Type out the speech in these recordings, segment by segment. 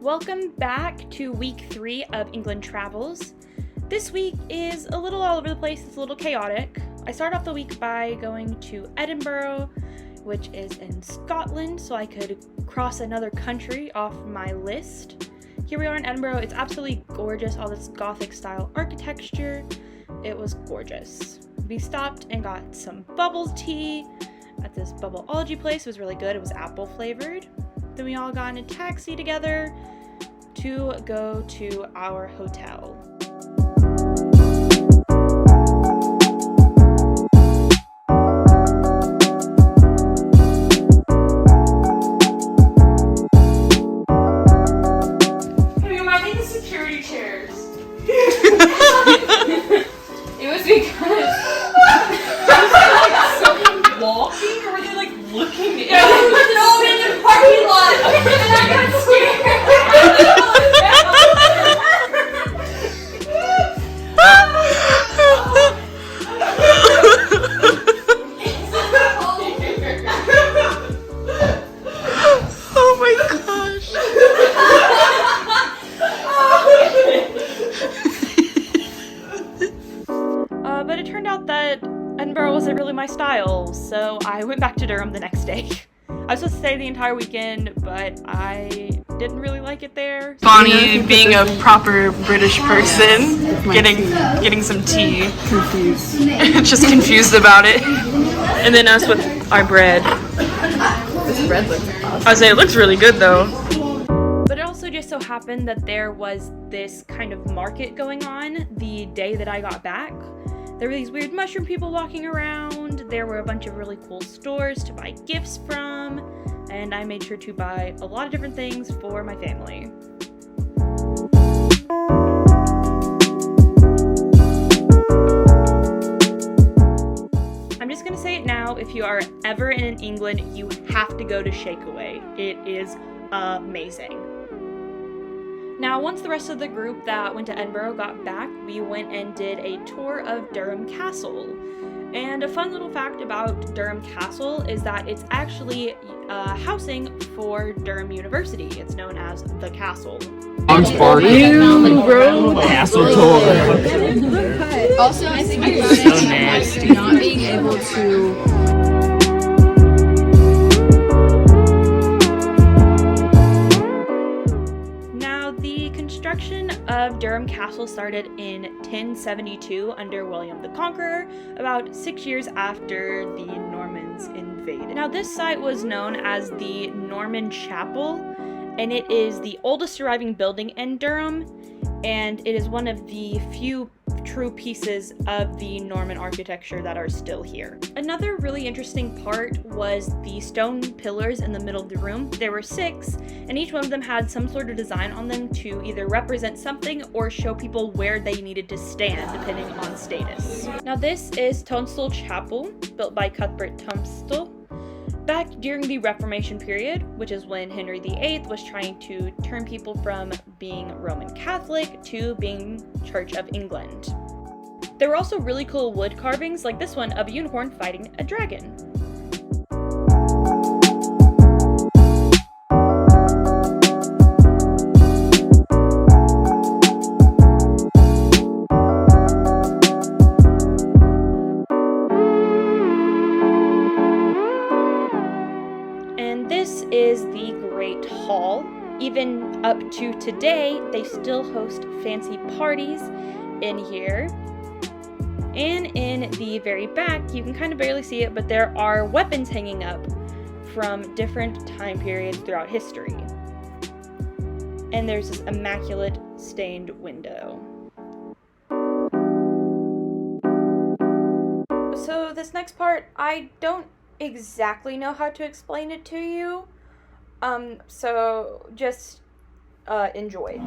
Welcome back to week 3 of England Travels. This week is a little all over the place, it's a little chaotic. I started off the week by going to Edinburgh, which is in Scotland, so I could cross another country off my list. Here we are in Edinburgh. It's absolutely gorgeous, all this Gothic style architecture. It was gorgeous. We stopped and got some bubble tea at this bubbleology place. It was really good. It was apple flavored. Then we all got in a taxi together to go to our hotel. Have you reminded the security chairs? It was because someone walking, or were they like looking at you? No, in the parking lot. And I got scared. Oh my gosh. But it turned out that Edinburgh wasn't really my style, so I went back to Durham the next day. I was supposed to stay the entire weekend, but I didn't really like it there. Bonnie, being a proper British person, getting some tea. Confused. Just confused about it. And then us with our bread. This bread looks awesome. I would say it looks really good though. But it also just so happened that there was this kind of market going on the day that I got back. There were these weird mushroom people walking around, there were a bunch of really cool stores to buy gifts from, and I made sure to buy a lot of different things for my family. I'm just gonna say it now, if you are ever in England, you have to go to Shakeaway. It is amazing. Now, once the rest of the group that went to Edinburgh got back, we went and did a tour of Durham Castle. And a fun little fact about Durham Castle is that it's actually housing for Durham University. It's known as the Castle. Castle tour. Also, I think about it, So nasty. not being able to. Construction of Durham Castle started in 1072 under William the Conqueror, about 6 years after the Normans invaded. Now, this site was known as the Norman Chapel, and it is the oldest surviving building in Durham, and it is one of the few true pieces of the Norman architecture that are still here. Another really interesting part was the stone pillars in the middle of the room. There were 6, and each one of them had some sort of design on them to either represent something or show people where they needed to stand, depending on status. Now, this is Tonstall Chapel, built by Cuthbert Tonstall. Back during the Reformation period, which is when Henry VIII was trying to turn people from being Roman Catholic to being Church of England. There were also really cool wood carvings, like this one of a unicorn fighting a dragon. This is the Great Hall. Even up to today, they still host fancy parties in here. And in the very back, you can kind of barely see it, but there are weapons hanging up from different time periods throughout history. And there's this immaculate stained window. So this next part, I don't exactly know how to explain it to you, so just enjoy.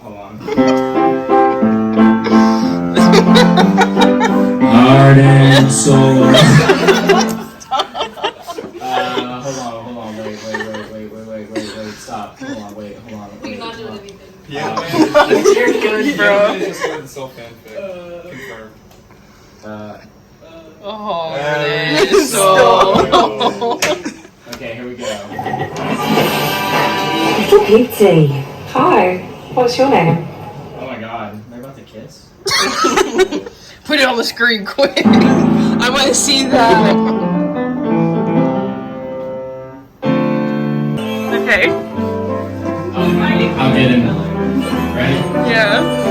Hold on. Heart and soul. Hold on, wait, stop. Hold on, wait. We're not doing anything. Yeah, You're good, bro. Just read the soul fanfic. Confirmed. Oh, it is so. Okay, here we go. Little Pizzy. Hi, what's your name? Oh my god, they're about to kiss? Put it on the screen quick. I want to see that. Okay. I'll get him. Ready? Yeah.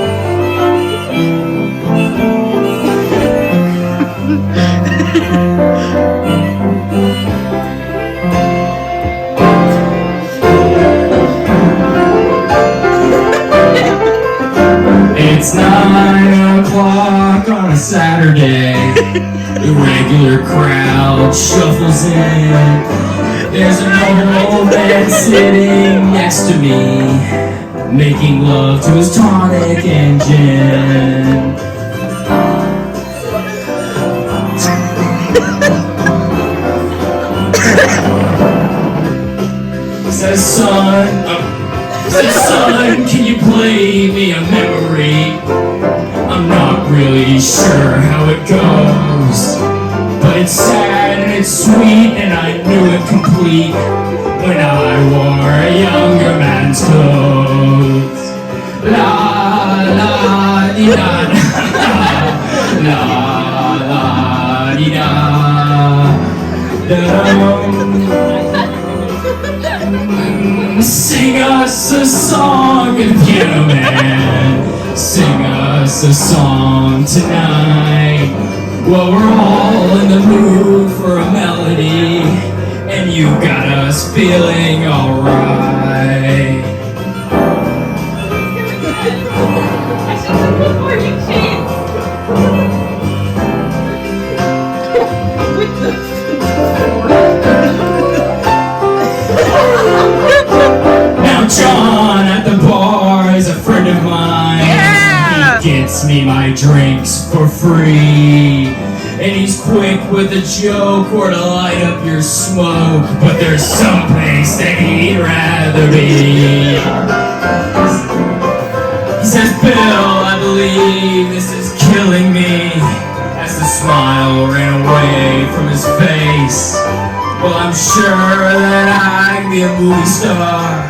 It's 9 o'clock on a Saturday. The regular crowd shuffles in. There's an old man sitting next to me, making love to his tonic and gin. Says son, can you play me a memory? I'm not really sure how it goes, but it's sad and it's sweet, and I knew it complete when I wore a younger man's clothes. La la di da la la di da da. Sing us a song, piano man. Sing us a song tonight. Well, we're all in the mood for a melody, and you got us feeling alright. Now John at the bar is a friend of mine. Yeah. He gets me my drinks for free, and he's quick with a joke or to light up your smoke, but there's some place that he'd rather be. He says, Bill, I believe this is killing me, as the smile ran away from his face. Well, I'm sure that I can be a movie star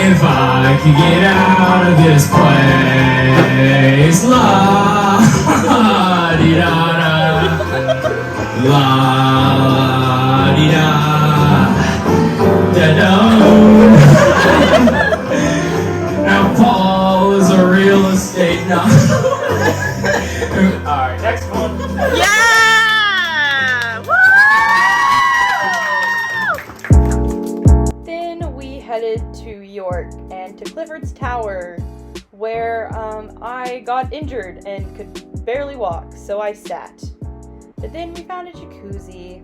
if I could get out of this place. La di da da, la di da da da. Now Paul is a real estate now. All right, next one. Yeah! Then we headed to York and to Clifford's Tower, where I got injured and could barely walk, so I sat. But then we found a jacuzzi.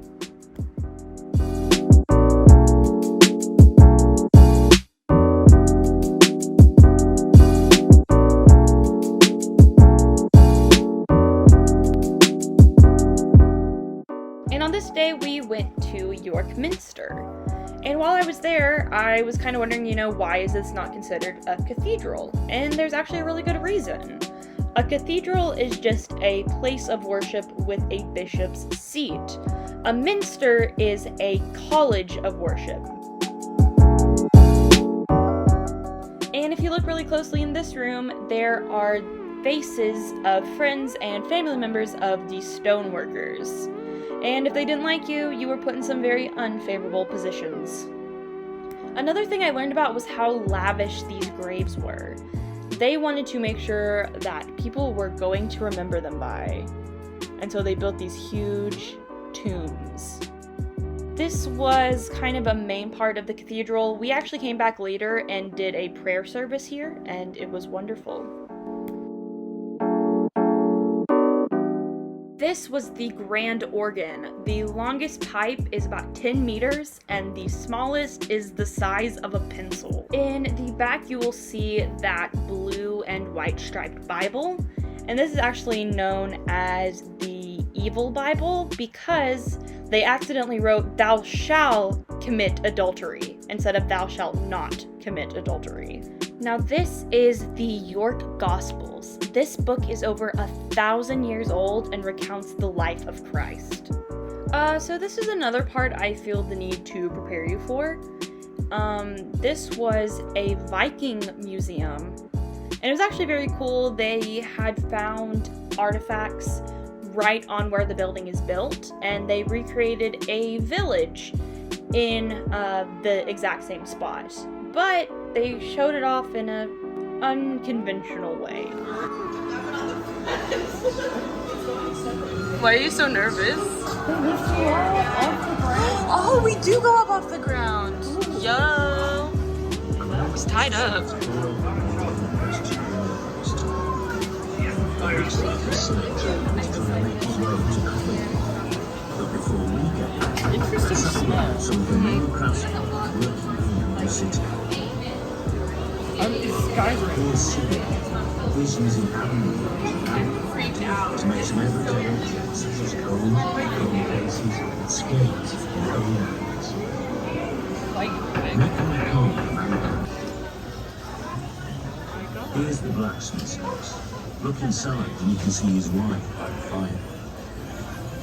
And on this day, we went to York Minster. And while I was there, I was kind of wondering, why is this not considered a cathedral? And there's actually a really good reason. A cathedral is just a place of worship with a bishop's seat. A minster is a college of worship. And if you look really closely in this room, there are faces of friends and family members of the stoneworkers. And if they didn't like you, you were put in some very unfavorable positions. Another thing I learned about was how lavish these graves were. They wanted to make sure that people were going to remember them by. And so they built these huge tombs. This was kind of a main part of the cathedral. We actually came back later and did a prayer service here, and it was wonderful. This was the grand organ. The longest pipe is about 10 meters, and the smallest is the size of a pencil. In the back, you will see that blue and white striped Bible, and this is actually known as the Evil Bible because they accidentally wrote "Thou shalt commit adultery" instead of "Thou shalt not commit adultery." Now this is the York Gospels. This book is over 1,000 years old and recounts the life of Christ. So this is another part I feel the need to prepare you for. This was a Viking Museum, and it was actually very cool. They had found artifacts right on where the building is built, and they recreated a village in the exact same spot. But they showed it off in an unconventional way. Why are you so nervous? Oh, we do go up off the ground. Yo. It's tied up. Interesting smell. He's using freaked out to make some everyday objects such as coal, bases, and scales in other areas. Here's the blacksmith's house. Look inside and you can see his wife by the fire.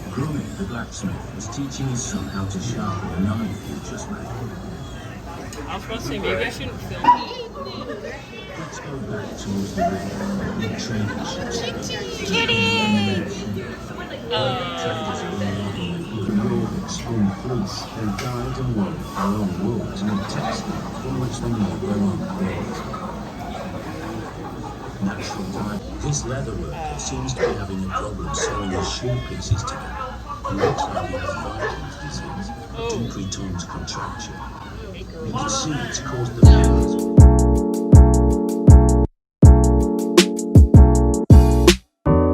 Grummy, the blacksmith, was teaching his son how to sharpen a knife he had just made. I was supposed to say, maybe I shouldn't film. Let's go back towards the river and trading ships. Kitty! The Northern Spoon Police then guide and walk along walls and text them from which they know their own world. Natural dive. This leather worker seems to be having a problem sewing his shoe pieces together. It looks like he has Viking disease, a Dupuytren's contracture. You can see it's caused the